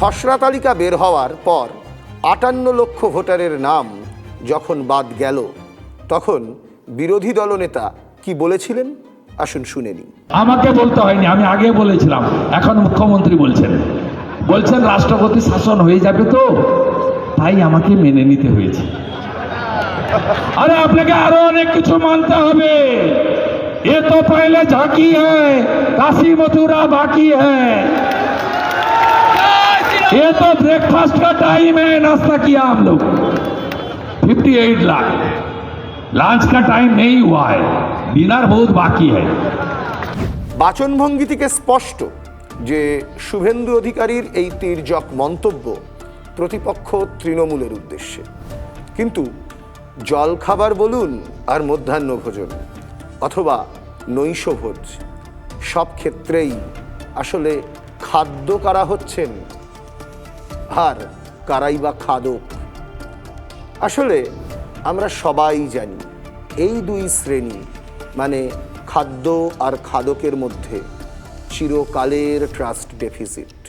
খসড়া তালিকা বের হওয়ার পর ৫৮ লক্ষ ভোটারের নাম যখন বাদ গেল, তখন বিরোধী দলনেতা কি বলেছিলেন আসুন শুনে নিন। আমাকে বলতে হয়নি, আমি আগে বলেছিলাম, এখন মুখ্যমন্ত্রী বলছেন রাষ্ট্রপতি শাসন হয়ে যাবে, তো তাই আমাকে মেনে নিতে হয়েছে। আরে আপনাকে আরো অনেক কিছু মানতে হবে। এ তো পহলে ঝাঁকি হ্যায়, কাশি মথুরা বাকি হ্যায়। ये तो ब्रेकफास्ट का टाइम है, नाश्ता किया हम लोग 58 लाख, लंच का टाइम नहीं हुआ है, डिनर बहुत बाकी है। বাচনভঙ্গি থেকে স্পষ্ট যে শুভেন্দু অধিকারীর এই তির্যক মন্তব্য প্রতিপক্ষ তৃণমূলের উদ্দেশ্যে, কিন্তু জলখাবার বলুন আর মধ্যাহ্নভোজন অথবা নৈশভোজ, সব ক্ষেত্রেই আসলে খাদ্য কারা হচ্ছেন আর কারাই বা খাদক। আসলে আমরা সবাই জানি এই দুই শ্রেণী মানে খাদ্য আর খাদকের মধ্যে চিরকালের ট্রাস্ট ডেফিসিট।